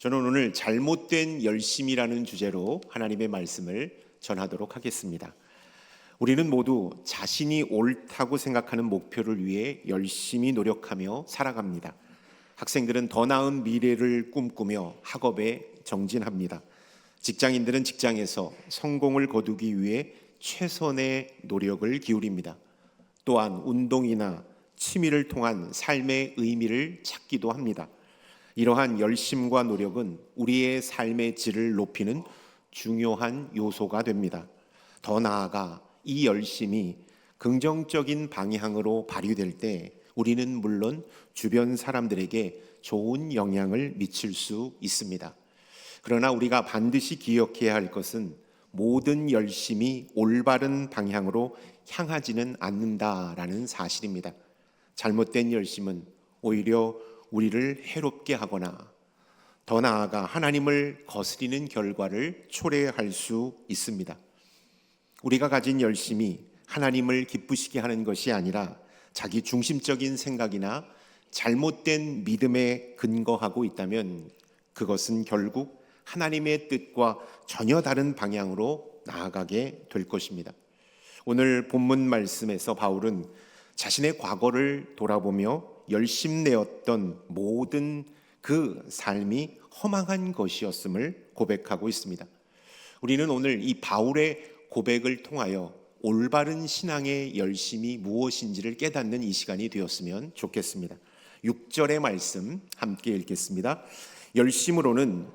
저는 오늘 잘못된 열심이라는 주제로 하나님의 말씀을 전하도록 하겠습니다. 우리는 모두 자신이 옳다고 생각하는 목표를 위해 열심히 노력하며 살아갑니다. 학생들은 더 나은 미래를 꿈꾸며 학업에 정진합니다. 직장인들은 직장에서 성공을 거두기 위해 최선의 노력을 기울입니다. 또한 운동이나 취미를 통한 삶의 의미를 찾기도 합니다. 이러한 열심과 노력은 우리의 삶의 질을 높이는 중요한 요소가 됩니다. 더 나아가 이 열심이 긍정적인 방향으로 발휘될 때 우리는 물론 주변 사람들에게 좋은 영향을 미칠 수 있습니다. 그러나 우리가 반드시 기억해야 할 것은 모든 열심이 올바른 방향으로 향하지는 않는다라는 사실입니다. 잘못된 열심은 오히려 우리를 해롭게 하거나 더 나아가 하나님을 거스리는 결과를 초래할 수 있습니다. 우리가 가진 열심이 하나님을 기쁘시게 하는 것이 아니라 자기 중심적인 생각이나 잘못된 믿음에 근거하고 있다면 그것은 결국 하나님의 뜻과 전혀 다른 방향으로 나아가게 될 것입니다. 오늘 본문 말씀에서 바울은 자신의 과거를 돌아보며 열심내었던 모든 그 삶이 허망한 것이었음을 고백하고 있습니다. 우리는 오늘 이 바울의 고백을 통하여 올바른 신앙의 열심이 무엇인지를 깨닫는 이 시간이 되었으면 좋겠습니다. 6절의 말씀 함께 읽겠습니다. 열심으로는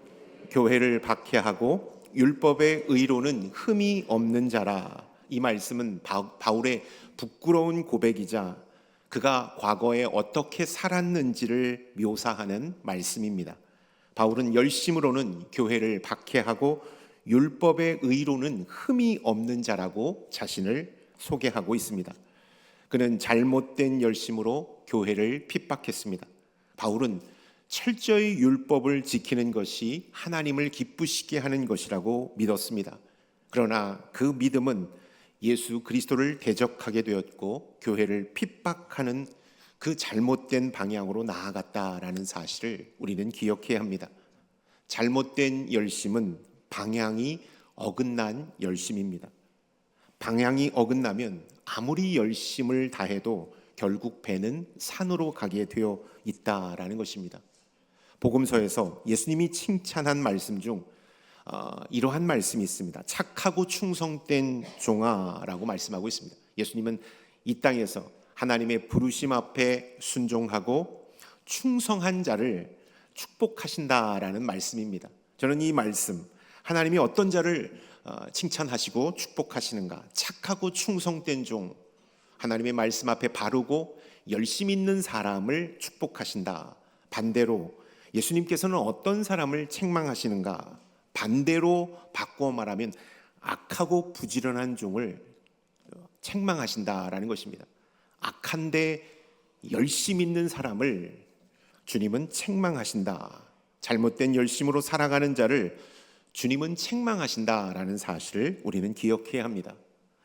교회를 박해하고 율법의 의로는 흠이 없는 자라. 이 말씀은 바울의 부끄러운 고백이자 그가 과거에 어떻게 살았는지를 묘사하는 말씀입니다. 바울은 열심으로는 교회를 박해하고 율법의 의로는 흠이 없는 자라고 자신을 소개하고 있습니다. 그는 잘못된 열심으로 교회를 핍박했습니다. 바울은 철저히 율법을 지키는 것이 하나님을 기쁘시게 하는 것이라고 믿었습니다. 그러나 그 믿음은 예수 그리스도를 대적하게 되었고 교회를 핍박하는 그 잘못된 방향으로 나아갔다라는 사실을 우리는 기억해야 합니다. 잘못된 열심은 방향이 어긋난 열심입니다. 방향이 어긋나면 아무리 열심을 다해도 결국 배는 산으로 가게 되어 있다라는 것입니다. 복음서에서 예수님이 칭찬한 말씀 중 이러한 말씀이 있습니다. 착하고 충성된 종아라고 말씀하고 있습니다. 예수님은 이 땅에서 하나님의 부르심 앞에 순종하고 충성한 자를 축복하신다라는 말씀입니다. 저는 이 말씀, 하나님이 어떤 자를 칭찬하시고 축복하시는가? 착하고 충성된 종, 하나님의 말씀 앞에 바르고 열심 있는 사람을 축복하신다. 반대로 예수님께서는 어떤 사람을 책망하시는가? 반대로 바꾸어 말하면 악하고 부지런한 종을 책망하신다라는 것입니다. 악한데 열심 있는 사람을 주님은 책망하신다. 잘못된 열심으로 살아가는 자를 주님은 책망하신다라는 사실을 우리는 기억해야 합니다.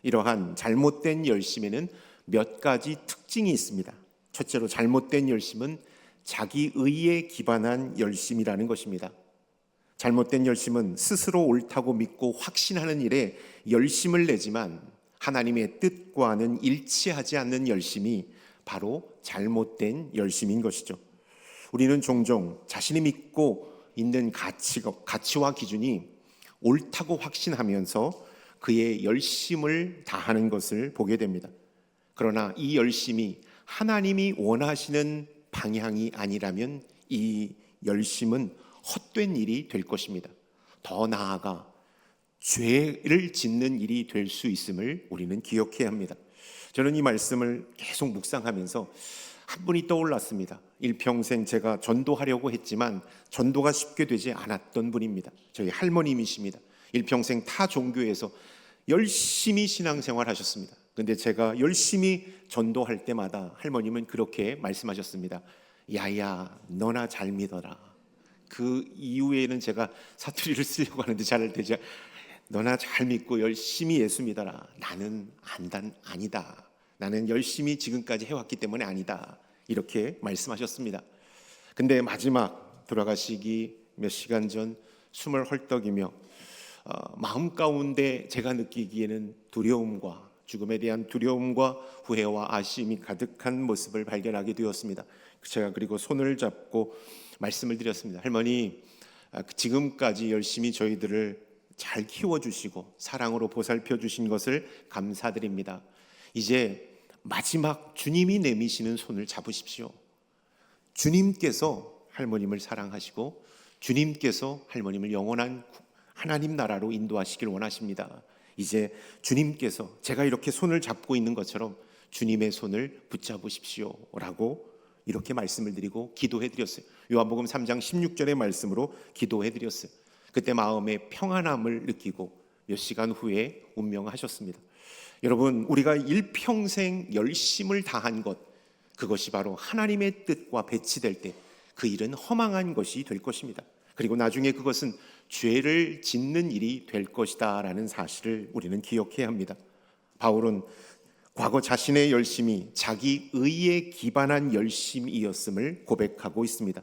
이러한 잘못된 열심에는 몇 가지 특징이 있습니다. 첫째로 잘못된 열심은 자기 의에 기반한 열심이라는 것입니다. 잘못된 열심은 스스로 옳다고 믿고 확신하는 일에 열심을 내지만 하나님의 뜻과는 일치하지 않는 열심이 바로 잘못된 열심인 것이죠. 우리는 종종 자신이 믿고 있는 가치와 기준이 옳다고 확신하면서 그의 열심을 다하는 것을 보게 됩니다. 그러나 이 열심이 하나님이 원하시는 방향이 아니라면 이 열심은 헛된 일이 될 것입니다. 더 나아가 죄를 짓는 일이 될 수 있음을 우리는 기억해야 합니다. 저는 이 말씀을 계속 묵상하면서 한 분이 떠올랐습니다. 일평생 제가 전도하려고 했지만 전도가 쉽게 되지 않았던 분입니다. 저희 할머님이십니다. 일평생 타 종교에서 열심히 신앙생활 하셨습니다. 그런데 제가 열심히 전도할 때마다 할머님은 그렇게 말씀하셨습니다. 야야, 너나 잘 믿어라. 그 이후에는 제가 사투리를 쓰려고 하는데 잘 되지. 너나 잘 믿고 열심히 예수 믿어라. 나는 아니다. 나는 열심히 지금까지 해왔기 때문에 아니다. 이렇게 말씀하셨습니다. 근데 마지막 돌아가시기 몇 시간 전 숨을 헐떡이며 마음 가운데 제가 느끼기에는 두려움과 죽음에 대한 두려움과 후회와 아쉬움이 가득한 모습을 발견하게 되었습니다. 제가 그리고 손을 잡고 말씀을 드렸습니다. 할머니, 지금까지 열심히 저희들을 잘 키워주시고 사랑으로 보살펴 주신 것을 감사드립니다. 이제 마지막 주님이 내미시는 손을 잡으십시오. 주님께서 할머님을 사랑하시고 주님께서 할머님을 영원한 하나님 나라로 인도하시길 원하십니다. 이제 주님께서 제가 이렇게 손을 잡고 있는 것처럼 주님의 손을 붙잡으십시오 라고 이렇게 말씀을 드리고 기도해 드렸어요. 요한복음 3장 16절의 말씀으로 기도해 드렸어요. 그때 마음의 평안함을 느끼고 몇 시간 후에 운명하셨습니다. 여러분, 우리가 일평생 열심을 다한 것, 그것이 바로 하나님의 뜻과 배치될 때 그 일은 허망한 것이 될 것입니다. 그리고 나중에 그것은 죄를 짓는 일이 될 것이다 라는 사실을 우리는 기억해야 합니다. 바울은 과거 자신의 열심이 자기 의에 기반한 열심이었음을 고백하고 있습니다.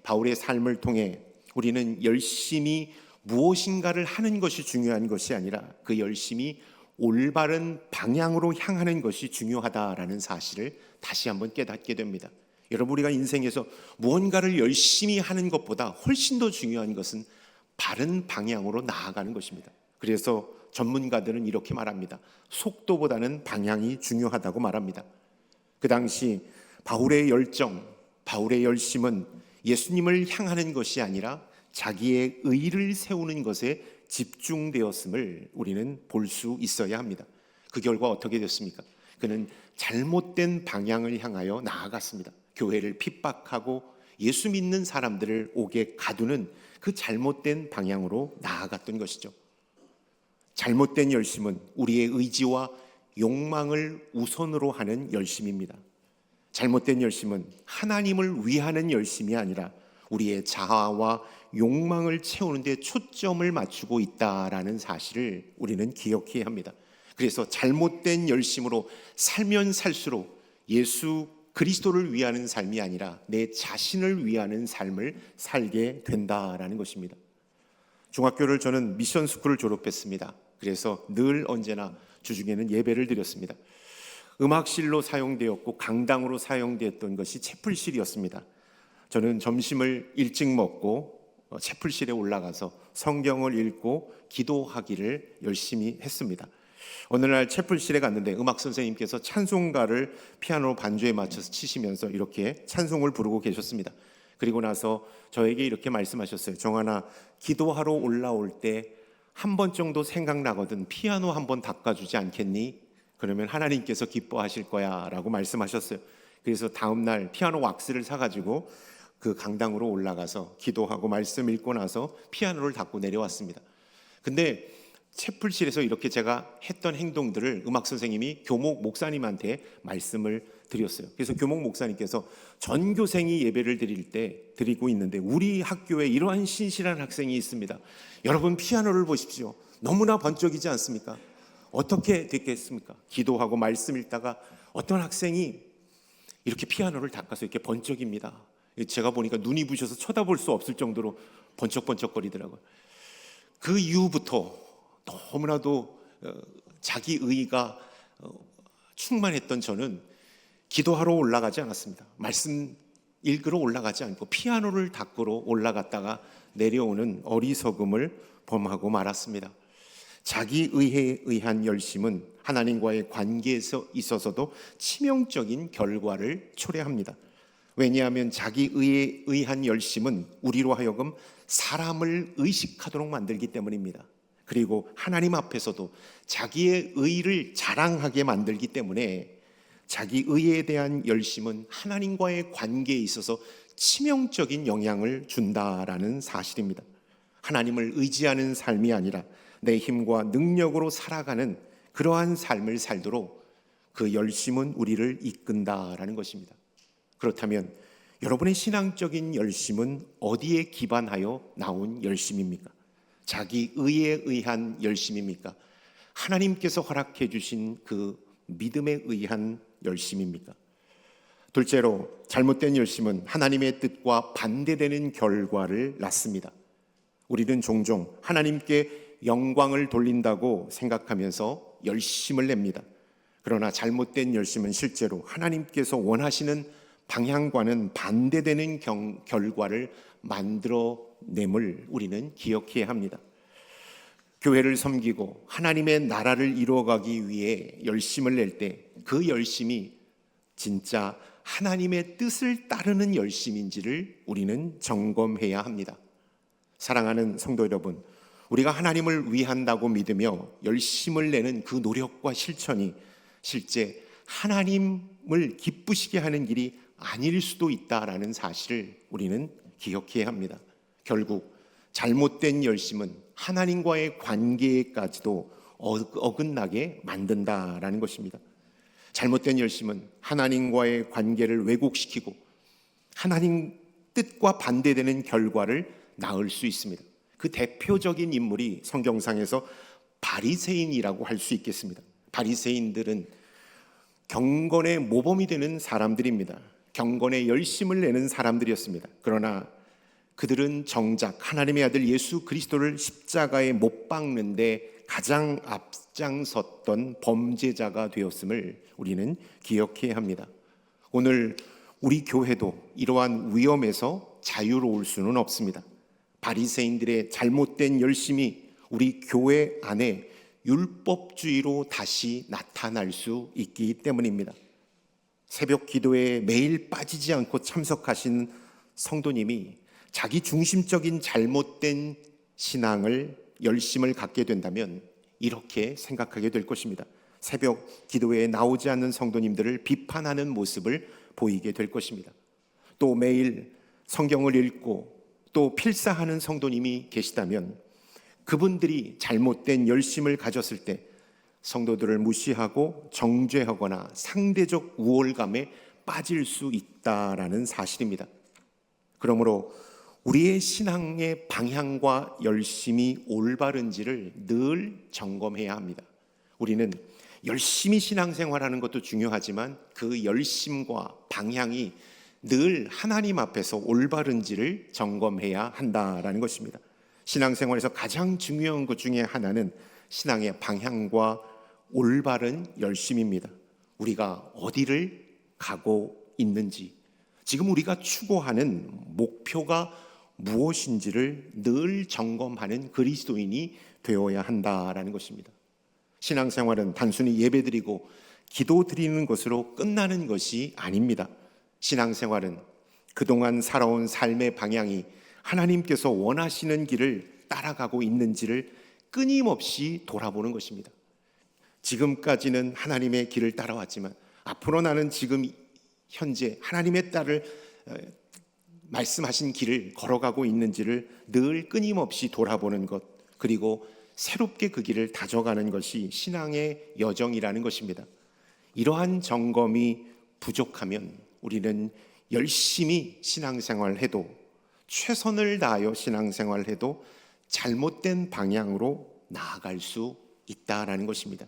바울의 삶을 통해 우리는 열심히 무엇인가를 하는 것이 중요한 것이 아니라 그 열심이 올바른 방향으로 향하는 것이 중요하다라는 사실을 다시 한번 깨닫게 됩니다. 여러분, 우리가 인생에서 무언가를 열심히 하는 것보다 훨씬 더 중요한 것은 바른 방향으로 나아가는 것입니다. 그래서 전문가들은 이렇게 말합니다. 속도보다는 방향이 중요하다고 말합니다. 그 당시 바울의 열정, 바울의 열심은 예수님을 향하는 것이 아니라 자기의 의를 세우는 것에 집중되었음을 우리는 볼 수 있어야 합니다. 그 결과 어떻게 됐습니까? 그는 잘못된 방향을 향하여 나아갔습니다. 교회를 핍박하고 예수 믿는 사람들을 옥에 가두는 그 잘못된 방향으로 나아갔던 것이죠. 잘못된 열심은 우리의 의지와 욕망을 우선으로 하는 열심입니다. 잘못된 열심은 하나님을 위하는 열심이 아니라 우리의 자아와 욕망을 채우는 데 초점을 맞추고 있다라는 사실을 우리는 기억해야 합니다. 그래서 잘못된 열심으로 살면 살수록 예수 그리스도를 위하는 삶이 아니라 내 자신을 위하는 삶을 살게 된다라는 것입니다. 중학교를 저는 미션 스쿨을 졸업했습니다. 그래서 늘 언제나 주중에는 예배를 드렸습니다. 음악실로 사용되었고 강당으로 사용되었던 것이 채플실이었습니다. 저는 점심을 일찍 먹고 채플실에 올라가서 성경을 읽고 기도하기를 열심히 했습니다. 어느 날 채플실에 갔는데 음악 선생님께서 찬송가를 피아노 반주에 맞춰서 치시면서 이렇게 찬송을 부르고 계셨습니다. 그리고 나서 저에게 이렇게 말씀하셨어요. 정하나, 기도하러 올라올 때 한 번 정도 생각나거든 피아노 한번 닦아주지 않겠니? 그러면 하나님께서 기뻐하실 거야 라고 말씀하셨어요. 그래서 다음 날 피아노 왁스를 사가지고 그 강당으로 올라가서 기도하고 말씀 읽고 나서 피아노를 닦고 내려왔습니다. 근데 채플실에서 이렇게 제가 했던 행동들을 음악 선생님이 교목 목사님한테 말씀을 드렸어요. 그래서 교목 목사님께서 전교생이 예배를 드리고 있는데 우리 학교에 이러한 신실한 학생이 있습니다. 여러분, 피아노를 보십시오. 너무나 번쩍이지 않습니까? 어떻게 됐겠습니까? 기도하고 말씀 읽다가 어떤 학생이 이렇게 피아노를 닦아서 이렇게 번쩍입니다. 제가 보니까 눈이 부셔서 쳐다볼 수 없을 정도로 번쩍번쩍거리더라고요. 그 이후부터 너무나도 자기 의가 충만했던 저는 기도하러 올라가지 않았습니다. 말씀 읽으러 올라가지 않고 피아노를 닦으러 올라갔다가 내려오는 어리석음을 범하고 말았습니다. 자기 의에 의한 열심은 하나님과의 관계에서 있어서도 치명적인 결과를 초래합니다. 왜냐하면 자기 의에 의한 열심은 우리로 하여금 사람을 의식하도록 만들기 때문입니다. 그리고 하나님 앞에서도 자기의 의를 자랑하게 만들기 때문에 자기 의에 대한 열심은 하나님과의 관계에 있어서 치명적인 영향을 준다라는 사실입니다. 하나님을 의지하는 삶이 아니라 내 힘과 능력으로 살아가는 그러한 삶을 살도록 그 열심은 우리를 이끈다라는 것입니다. 그렇다면 여러분의 신앙적인 열심은 어디에 기반하여 나온 열심입니까? 자기 의에 의한 열심입니까? 하나님께서 허락해 주신 그 믿음에 의한 열심입니까? 둘째로, 잘못된 열심은 하나님의 뜻과 반대되는 결과를 낳습니다. 우리는 종종 하나님께 영광을 돌린다고 생각하면서 열심을 냅니다. 그러나 잘못된 열심은 실제로 하나님께서 원하시는 방향과는 반대되는 결과를 만들어냄을 우리는 기억해야 합니다. 교회를 섬기고 하나님의 나라를 이루어가기 위해 열심을 낼 때 그 열심이 진짜 하나님의 뜻을 따르는 열심인지를 우리는 점검해야 합니다. 사랑하는 성도 여러분, 우리가 하나님을 위한다고 믿으며 열심을 내는 그 노력과 실천이 실제 하나님을 기쁘시게 하는 길이 아닐 수도 있다라는 사실을 우리는 기억해야 합니다. 결국 잘못된 열심은 하나님과의 관계까지도 어긋나게 만든다라는 것입니다. 잘못된 열심은 하나님과의 관계를 왜곡시키고 하나님 뜻과 반대되는 결과를 낳을 수 있습니다. 그 대표적인 인물이 성경상에서 바리새인이라고 할 수 있겠습니다. 바리새인들은 경건의 모범이 되는 사람들입니다. 경건에 열심을 내는 사람들이었습니다. 그러나 그들은 정작 하나님의 아들 예수 그리스도를 십자가에 못 박는데 가장 앞장섰던 범죄자가 되었음을 우리는 기억해야 합니다. 오늘 우리 교회도 이러한 위험에서 자유로울 수는 없습니다. 바리새인들의 잘못된 열심이 우리 교회 안에 율법주의로 다시 나타날 수 있기 때문입니다. 새벽 기도에 매일 빠지지 않고 참석하신 성도님이 자기 중심적인 잘못된 신앙을 열심을 갖게 된다면 이렇게 생각하게 될 것입니다. 새벽 기도에 나오지 않는 성도님들을 비판하는 모습을 보이게 될 것입니다. 또 매일 성경을 읽고 또 필사하는 성도님이 계시다면 그분들이 잘못된 열심을 가졌을 때 성도들을 무시하고 정죄하거나 상대적 우월감에 빠질 수 있다라는 사실입니다. 그러므로 우리의 신앙의 방향과 열심이 올바른지를 늘 점검해야 합니다. 우리는 열심히 신앙생활하는 것도 중요하지만 그 열심과 방향이 늘 하나님 앞에서 올바른지를 점검해야 한다라는 것입니다. 신앙생활에서 가장 중요한 것 중에 하나는 신앙의 방향과 올바른 열심입니다. 우리가 어디를 가고 있는지, 지금 우리가 추구하는 목표가 무엇인지를 늘 점검하는 그리스도인이 되어야 한다라는 것입니다. 신앙생활은 단순히 예배드리고 기도드리는 것으로 끝나는 것이 아닙니다. 신앙생활은 그동안 살아온 삶의 방향이 하나님께서 원하시는 길을 따라가고 있는지를 끊임없이 돌아보는 것입니다. 지금까지는 하나님의 길을 따라왔지만 앞으로 나는 지금 현재 하나님의 딸을 말씀하신 길을 걸어가고 있는지를 늘 끊임없이 돌아보는 것, 그리고 새롭게 그 길을 다져가는 것이 신앙의 여정이라는 것입니다. 이러한 점검이 부족하면 우리는 열심히 신앙생활을 해도, 최선을 다하여 신앙생활을 해도 잘못된 방향으로 나아갈 수 있다라는 것입니다.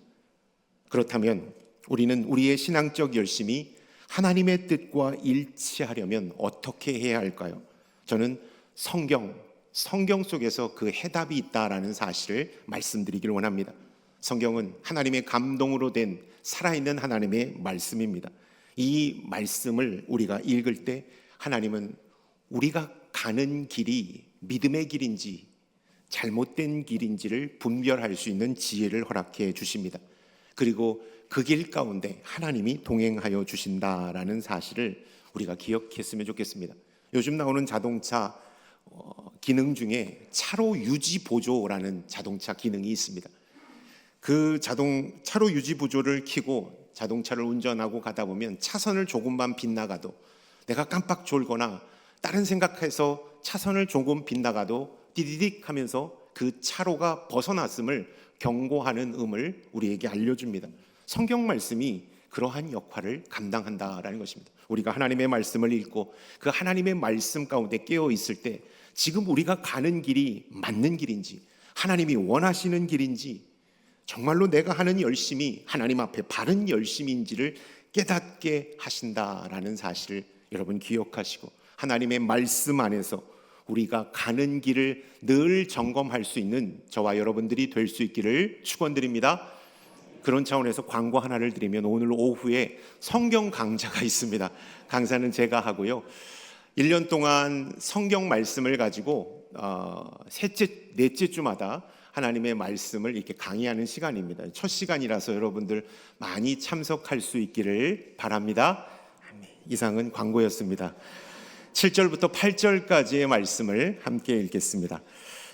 그렇다면 우리는 우리의 신앙적 열심이 하나님의 뜻과 일치하려면 어떻게 해야 할까요? 저는 성경 속에서 그 해답이 있다라는 사실을 말씀드리길 원합니다. 성경은 하나님의 감동으로 된 살아있는 하나님의 말씀입니다. 이 말씀을 우리가 읽을 때 하나님은 우리가 가는 길이 믿음의 길인지 잘못된 길인지를 분별할 수 있는 지혜를 허락해 주십니다. 그리고 그 길 가운데 하나님이 동행하여 주신다라는 사실을 우리가 기억했으면 좋겠습니다. 요즘 나오는 자동차 기능 중에 차로 유지 보조라는 자동차 기능이 있습니다. 그 차로 유지 보조를 켜고 자동차를 운전하고 가다 보면 차선을 조금만 빗나가도, 내가 깜빡 졸거나 다른 생각해서 차선을 조금 빗나가도 디디딕 하면서 그 차로가 벗어났음을 경고하는 음을 우리에게 알려줍니다. 성경 말씀이 그러한 역할을 감당한다라는 것입니다. 우리가 하나님의 말씀을 읽고 그 하나님의 말씀 가운데 깨어 있을 때 지금 우리가 가는 길이 맞는 길인지, 하나님이 원하시는 길인지, 정말로 내가 하는 열심이 하나님 앞에 바른 열심인지를 깨닫게 하신다라는 사실을 여러분 기억하시고, 하나님의 말씀 안에서 우리가 가는 길을 늘 점검할 수 있는 저와 여러분들이 될 수 있기를 축원드립니다. 그런 차원에서 광고 하나를 드리면, 오늘 오후에 성경 강좌가 있습니다. 강사는 제가 하고요, 1년 동안 성경 말씀을 가지고 넷째 주마다 하나님의 말씀을 이렇게 강의하는 시간입니다. 첫 시간이라서 여러분들 많이 참석할 수 있기를 바랍니다. 이상은 광고였습니다. 7절부터 8절까지의 말씀을 함께 읽겠습니다.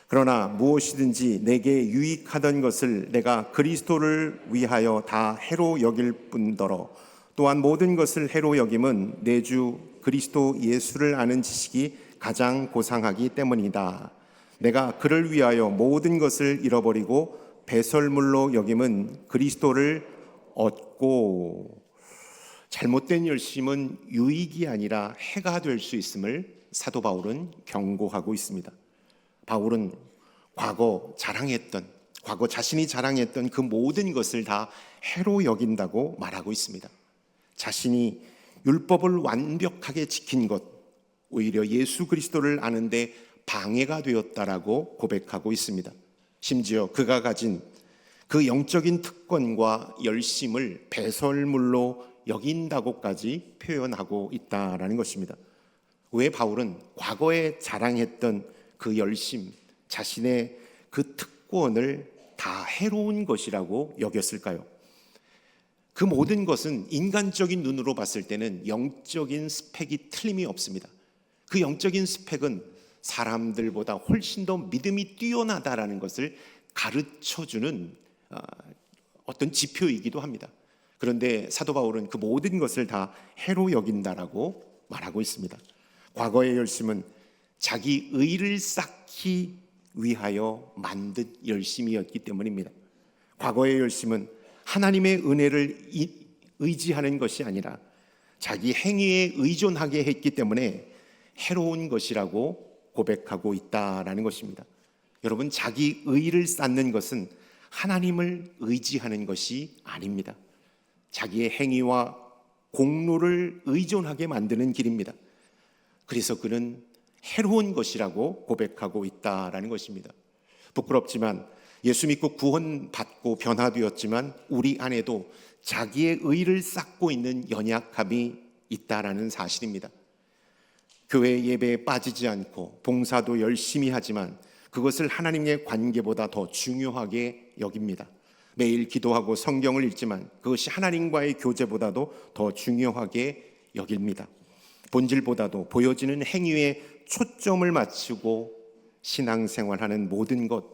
그러나 무엇이든지 내게 유익하던 것을 내가 그리스도를 위하여 다 해로 여길 뿐더러 또한 모든 것을 해로 여김은 내 주 그리스도 예수를 아는 지식이 가장 고상하기 때문이다. 내가 그를 위하여 모든 것을 잃어버리고 배설물로 여김은 그리스도를 얻고, 잘못된 열심은 유익이 아니라 해가 될 수 있음을 사도 바울은 경고하고 있습니다. 바울은 과거 자신이 자랑했던 그 모든 것을 다 해로 여긴다고 말하고 있습니다. 자신이 율법을 완벽하게 지킨 것, 오히려 예수 그리스도를 아는데 방해가 되었다라고 고백하고 있습니다. 심지어 그가 가진 그 영적인 특권과 열심을 배설물로 여긴다고까지 표현하고 있다라는 것입니다. 왜 바울은 과거에 자랑했던 그 열심, 자신의 그 특권을 다 해로운 것이라고 여겼을까요? 그 모든 것은 인간적인 눈으로 봤을 때는 영적인 스펙이 틀림이 없습니다. 그 영적인 스펙은 사람들보다 훨씬 더 믿음이 뛰어나다라는 것을 가르쳐주는 어떤 지표이기도 합니다. 그런데 사도 바울은 그 모든 것을 다 해로 여긴다라고 말하고 있습니다. 과거의 열심은 자기 의를 쌓기 위하여 만든 열심이었기 때문입니다. 과거의 열심은 하나님의 은혜를 의지하는 것이 아니라 자기 행위에 의존하게 했기 때문에 해로운 것이라고 고백하고 있다라는 것입니다. 여러분, 자기 의를 쌓는 것은 하나님을 의지하는 것이 아닙니다. 자기의 행위와 공로를 의존하게 만드는 길입니다. 그래서 그는 해로운 것이라고 고백하고 있다라는 것입니다. 부끄럽지만 예수 믿고 구원받고 변화되었지만 우리 안에도 자기의 의를 쌓고 있는 연약함이 있다라는 사실입니다. 교회 예배에 빠지지 않고 봉사도 열심히 하지만 그것을 하나님의 관계보다 더 중요하게 여깁니다. 매일 기도하고 성경을 읽지만 그것이 하나님과의 교제보다도 더 중요하게 여깁니다. 본질보다도 보여지는 행위에 초점을 맞추고 신앙생활하는 모든 것,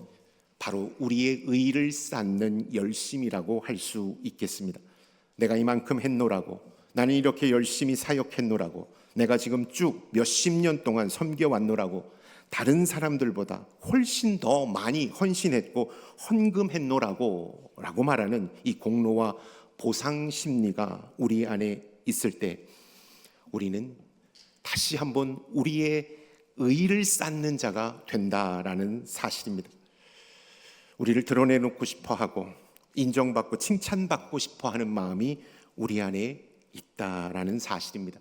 바로 우리의 의를 쌓는 열심이라고 할 수 있겠습니다. 내가 이만큼 했노라고, 나는 이렇게 열심히 사역했노라고, 내가 지금 쭉 몇십 년 동안 섬겨왔노라고, 다른 사람들보다 훨씬 더 많이 헌신했고 헌금했노라고 말하는 이 공로와 보상 심리가 우리 안에 있을 때 우리는 다시 한번 우리의 의를 쌓는 자가 된다라는 사실입니다. 우리를 드러내놓고 싶어하고 인정받고 칭찬받고 싶어하는 마음이 우리 안에 있다라는 사실입니다.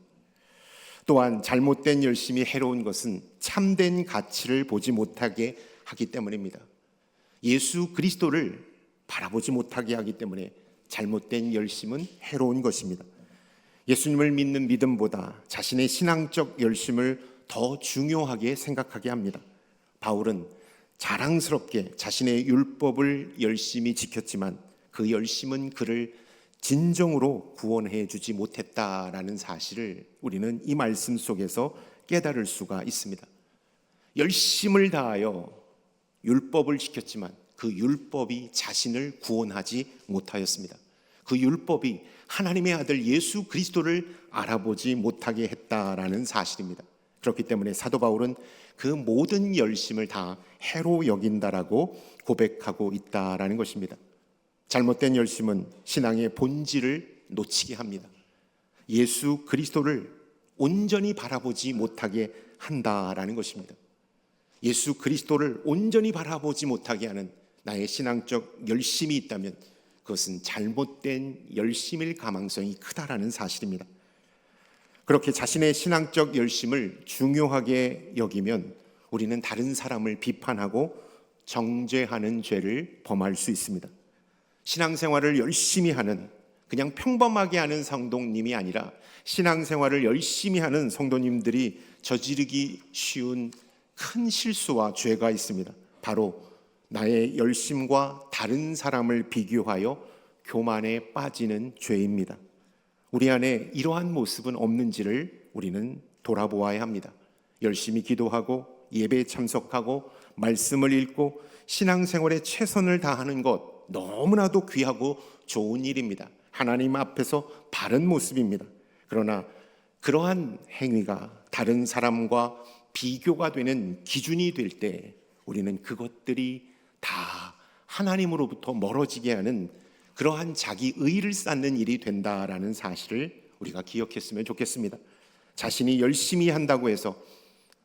또한 잘못된 열심이 해로운 것은 참된 가치를 보지 못하게 하기 때문입니다. 예수 그리스도를 바라보지 못하게 하기 때문에 잘못된 열심은 해로운 것입니다. 예수님을 믿는 믿음보다 자신의 신앙적 열심을 더 중요하게 생각하게 합니다. 바울은 자랑스럽게 자신의 율법을 열심히 지켰지만 그 열심은 그를 진정으로 구원해 주지 못했다라는 사실을 우리는 이 말씀 속에서 깨달을 수가 있습니다. 열심을 다하여 율법을 지켰지만 그 율법이 자신을 구원하지 못하였습니다. 그 율법이 하나님의 아들 예수 그리스도를 알아보지 못하게 했다라는 사실입니다. 그렇기 때문에 사도 바울은 그 모든 열심을 다 해로 여긴다라고 고백하고 있다라는 것입니다. 잘못된 열심은 신앙의 본질을 놓치게 합니다. 예수 그리스도를 온전히 바라보지 못하게 한다라는 것입니다. 예수 그리스도를 온전히 바라보지 못하게 하는 나의 신앙적 열심이 있다면 그것은 잘못된 열심일 가망성이 크다라는 사실입니다. 그렇게 자신의 신앙적 열심을 중요하게 여기면 우리는 다른 사람을 비판하고 정죄하는 죄를 범할 수 있습니다. 신앙생활을 열심히 하는, 그냥 평범하게 하는 성도님이 아니라 신앙생활을 열심히 하는 성도님들이 저지르기 쉬운 큰 실수와 죄가 있습니다. 바로 나의 열심과 다른 사람을 비교하여 교만에 빠지는 죄입니다. 우리 안에 이러한 모습은 없는지를 우리는 돌아보아야 합니다. 열심히 기도하고 예배에 참석하고 말씀을 읽고 신앙생활에 최선을 다하는 것 너무나도 귀하고 좋은 일입니다. 하나님 앞에서 바른 모습입니다. 그러나 그러한 행위가 다른 사람과 비교가 되는 기준이 될 때 우리는 그것들이 다 하나님으로부터 멀어지게 하는 그러한 자기 의를 쌓는 일이 된다라는 사실을 우리가 기억했으면 좋겠습니다. 자신이 열심히 한다고 해서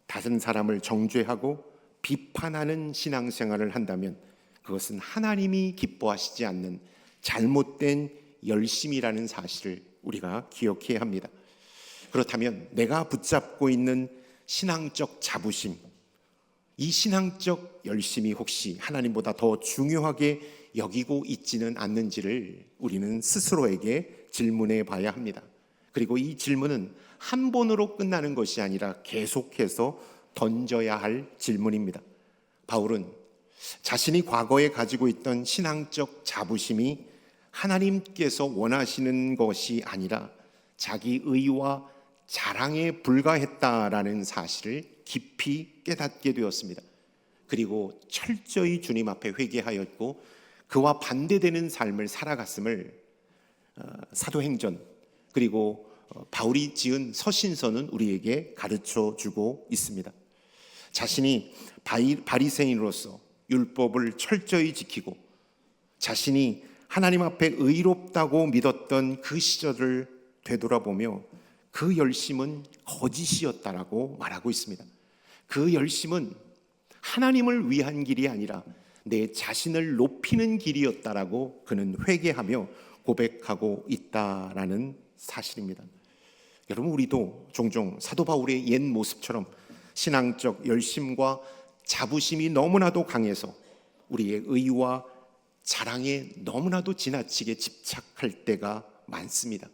다른 사람을 정죄하고 비판하는 신앙생활을 한다면 그것은 하나님이 기뻐하시지 않는 잘못된 열심이라는 사실을 우리가 기억해야 합니다. 그렇다면 내가 붙잡고 있는 신앙적 자부심, 이 신앙적 열심이 혹시 하나님보다 더 중요하게 여기고 있지는 않는지를 우리는 스스로에게 질문해 봐야 합니다. 그리고 이 질문은 한 번으로 끝나는 것이 아니라 계속해서 던져야 할 질문입니다. 바울은 자신이 과거에 가지고 있던 신앙적 자부심이 하나님께서 원하시는 것이 아니라 자기 의와 자랑에 불과했다라는 사실을 깊이 깨닫게 되었습니다. 그리고 철저히 주님 앞에 회개하였고 그와 반대되는 삶을 살아갔음을 사도행전 그리고 바울이 지은 서신서는 우리에게 가르쳐 주고 있습니다. 자신이 바리새인으로서 율법을 철저히 지키고 자신이 하나님 앞에 의롭다고 믿었던 그 시절을 되돌아보며 그 열심은 거짓이었다라고 말하고 있습니다. 그 열심은 하나님을 위한 길이 아니라 내 자신을 높이는 길이었다라고 그는 회개하며 고백하고 있다라는 사실입니다. 여러분, 우리도 종종 사도 바울의 옛 모습처럼 신앙적 열심과 자부심이 너무나도 강해서 우리의 의와 자랑에 너무나도 지나치게 집착할 때가 많습니다.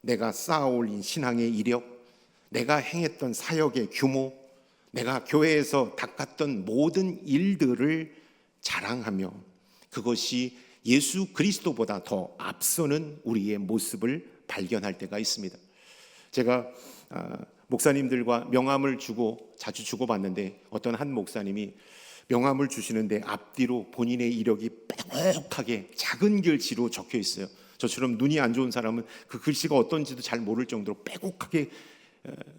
내가 쌓아올린 신앙의 이력, 내가 행했던 사역의 규모, 내가 교회에서 닦았던 모든 일들을 자랑하며 그것이 예수 그리스도보다 더 앞서는 우리의 모습을 발견할 때가 있습니다. 제가 목사님들과 명함을 자주 주고받는데 어떤 한 목사님이 명함을 주시는데 앞뒤로 본인의 이력이 빼곡하게 작은 글씨로 적혀 있어요. 저처럼 눈이 안 좋은 사람은 그 글씨가 어떤지도 잘 모를 정도로 빼곡하게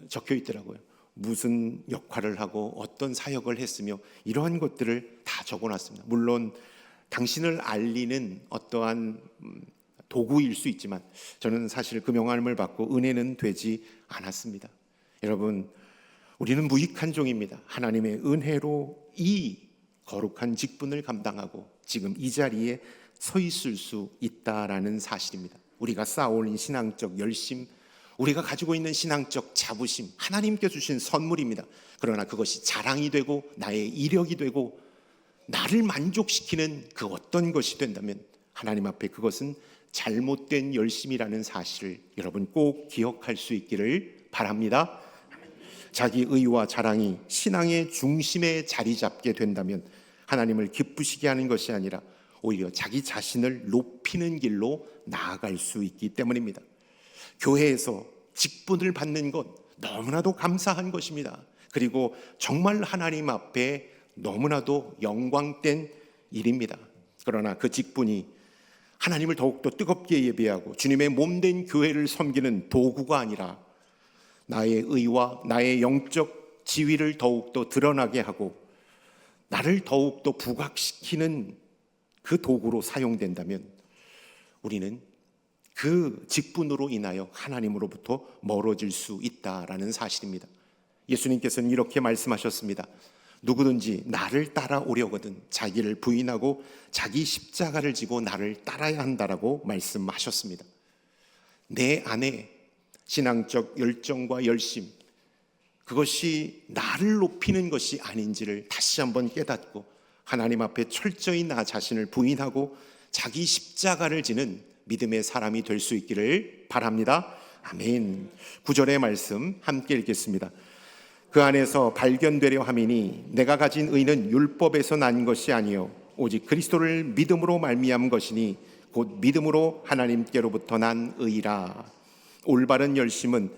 적혀 있더라고요. 무슨 역할을 하고 어떤 사역을 했으며 이러한 것들을 다 적어놨습니다. 물론 당신을 알리는 어떠한 도구일 수 있지만 저는 사실 그 명함을 받고 은혜는 되지 않았습니다. 여러분, 우리는 무익한 종입니다. 하나님의 은혜로 이 거룩한 직분을 감당하고 지금 이 자리에 서 있을 수 있다라는 사실입니다. 우리가 쌓아올린 신앙적 열심, 우리가 가지고 있는 신앙적 자부심, 하나님께 주신 선물입니다. 그러나 그것이 자랑이 되고 나의 이력이 되고 나를 만족시키는 그 어떤 것이 된다면 하나님 앞에 그것은 잘못된 열심이라는 사실을 여러분 꼭 기억할 수 있기를 바랍니다. 자기 의와 자랑이 신앙의 중심에 자리 잡게 된다면 하나님을 기쁘시게 하는 것이 아니라 오히려 자기 자신을 높이는 길로 나아갈 수 있기 때문입니다. 교회에서 직분을 받는 것 너무나도 감사한 것입니다. 그리고 정말 하나님 앞에 너무나도 영광된 일입니다. 그러나 그 직분이 하나님을 더욱더 뜨겁게 예배하고 주님의 몸된 교회를 섬기는 도구가 아니라 나의 의와 나의 영적 지위를 더욱더 드러나게 하고 나를 더욱더 부각시키는 그 도구로 사용된다면 우리는 그 직분으로 인하여 하나님으로부터 멀어질 수 있다라는 사실입니다. 예수님께서는 이렇게 말씀하셨습니다. 누구든지 나를 따라오려거든 자기를 부인하고 자기 십자가를 지고 나를 따라야 한다라고 말씀하셨습니다. 내 안에 신앙적 열정과 열심, 그것이 나를 높이는 것이 아닌지를 다시 한번 깨닫고 하나님 앞에 철저히 나 자신을 부인하고 자기 십자가를 지는 믿음의 사람이 될 수 있기를 바랍니다. 아멘. 9절의 말씀 함께 읽겠습니다. 그 안에서 발견되려 함이니 내가 가진 의는 율법에서 난 것이 아니요 오직 그리스도를 믿음으로 말미암은 것이니 곧 믿음으로 하나님께로부터 난 의라. 올바른 열심은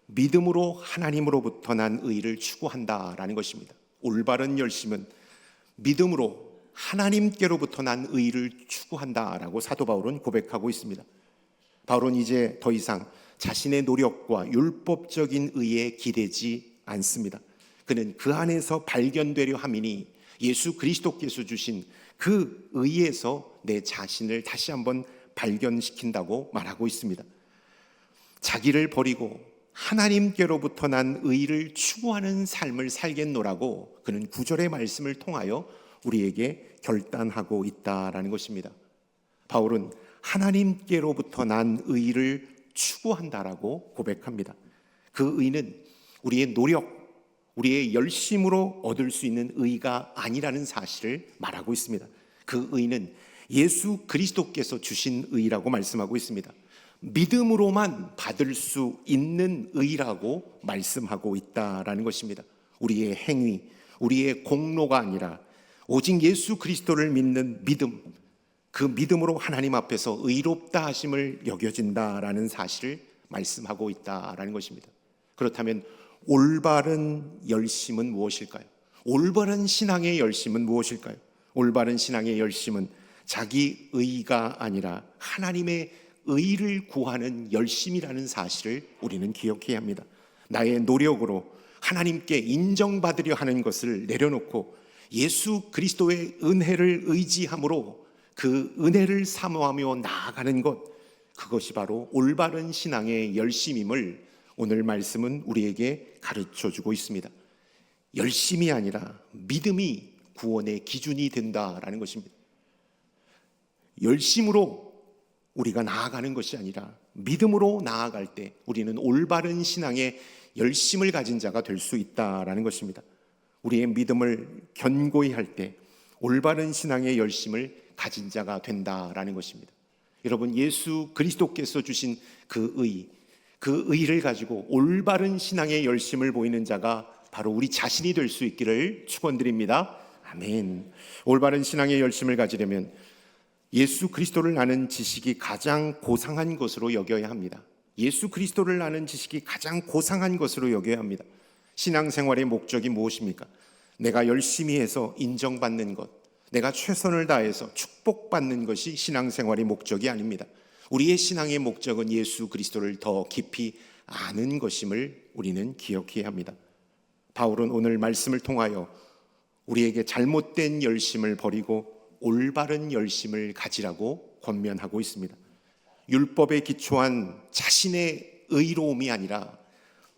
믿음으로 하나님으로부터 난 의를 추구한다라는 것입니다. 올바른 열심은 믿음으로 하나님께로부터 난 의를 추구한다라고 사도 바울은 고백하고 있습니다. 바울은 이제 더 이상 자신의 노력과 율법적인 의에 기대지 않습니다. 그는 그 안에서 발견되려 함이니 예수 그리스도께서 주신 그 의에서 내 자신을 다시 한번 발견시킨다고 말하고 있습니다. 자기를 버리고 하나님께로부터 난 의를 추구하는 삶을 살겠노라고 그는 9절의 말씀을 통하여 우리에게 결단하고 있다라는 것입니다. 바울은 하나님께로부터 난 의를 추구한다라고 고백합니다. 그 의는 우리의 노력, 우리의 열심으로 얻을 수 있는 의가 아니라는 사실을 말하고 있습니다. 그 의는 예수 그리스도께서 주신 의라고 말씀하고 있습니다. 믿음으로만 받을 수 있는 의라고 말씀하고 있다라는 것입니다. 우리의 행위, 우리의 공로가 아니라 오직 예수 그리스도를 믿는 믿음, 그 믿음으로 하나님 앞에서 의롭다 하심을 여겨진다라는 사실을 말씀하고 있다라는 것입니다. 그렇다면 올바른 열심은 무엇일까요? 올바른 신앙의 열심은 무엇일까요? 올바른 신앙의 열심은 자기 의가 아니라 하나님의 의를 구하는 열심이라는 사실을 우리는 기억해야 합니다. 나의 노력으로 하나님께 인정받으려 하는 것을 내려놓고 예수 그리스도의 은혜를 의지함으로 그 은혜를 사모하며 나아가는 것, 그것이 바로 올바른 신앙의 열심임을 오늘 말씀은 우리에게 가르쳐주고 있습니다. 열심이 아니라 믿음이 구원의 기준이 된다라는 것입니다. 열심으로 우리가 나아가는 것이 아니라 믿음으로 나아갈 때 우리는 올바른 신앙의 열심을 가진 자가 될 수 있다라는 것입니다. 우리의 믿음을 견고히 할 때 올바른 신앙의 열심을 가진 자가 된다라는 것입니다. 여러분, 예수 그리스도께서 주신 그 의를 가지고 올바른 신앙의 열심을 보이는 자가 바로 우리 자신이 될 수 있기를 축원드립니다. 아멘. 올바른 신앙의 열심을 가지려면 예수 그리스도를 아는 지식이 가장 고상한 것으로 여겨야 합니다. 예수 그리스도를 아는 지식이 가장 고상한 것으로 여겨야 합니다. 신앙생활의 목적이 무엇입니까? 내가 열심히 해서 인정받는 것, 내가 최선을 다해서 축복받는 것이 신앙생활의 목적이 아닙니다. 우리의 신앙의 목적은 예수 그리스도를 더 깊이 아는 것임을 우리는 기억해야 합니다. 바울은 오늘 말씀을 통하여 우리에게 잘못된 열심을 버리고 올바른 열심을 가지라고 권면하고 있습니다. 율법에 기초한 자신의 의로움이 아니라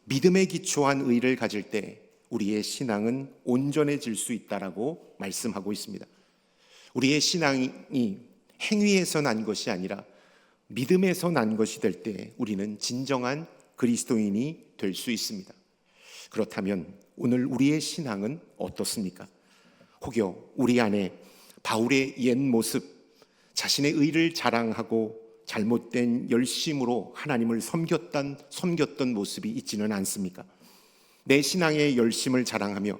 믿음에 기초한 의를 가질 때 우리의 신앙은 온전해질 수 있다라고 말씀하고 있습니다. 우리의 신앙이 행위에서 난 것이 아니라 믿음에서 난 것이 될 때 우리는 진정한 그리스도인이 될 수 있습니다. 그렇다면 오늘 우리의 신앙은 어떻습니까? 혹여 우리 안에 바울의 옛 모습, 자신의 의를 자랑하고 잘못된 열심으로 하나님을 섬겼던 모습이 있지는 않습니까? 내 신앙의 열심을 자랑하며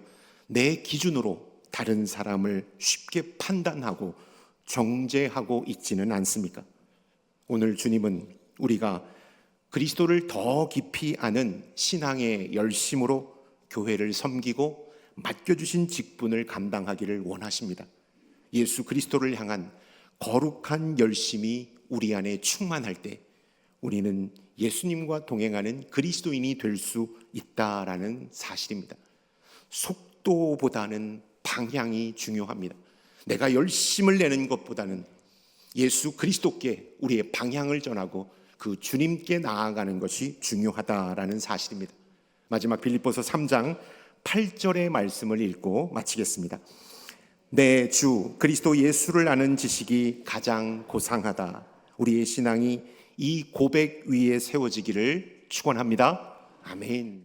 내 기준으로 다른 사람을 쉽게 판단하고 정죄하고 있지는 않습니까? 오늘 주님은 우리가 그리스도를 더 깊이 아는 신앙의 열심으로 교회를 섬기고 맡겨주신 직분을 감당하기를 원하십니다. 예수 그리스도를 향한 거룩한 열심이 우리 안에 충만할 때 우리는 예수님과 동행하는 그리스도인이 될 수 있다라는 사실입니다. 속도보다는 방향이 중요합니다. 내가 열심을 내는 것보다는 예수 그리스도께 우리의 방향을 전하고 그 주님께 나아가는 것이 중요하다라는 사실입니다. 마지막 빌립보서 3장 8절의 말씀을 읽고 마치겠습니다. 내 주 그리스도 예수를 아는 지식이 가장 고상하다. 우리의 신앙이 이 고백 위에 세워지기를 축원합니다. 아멘.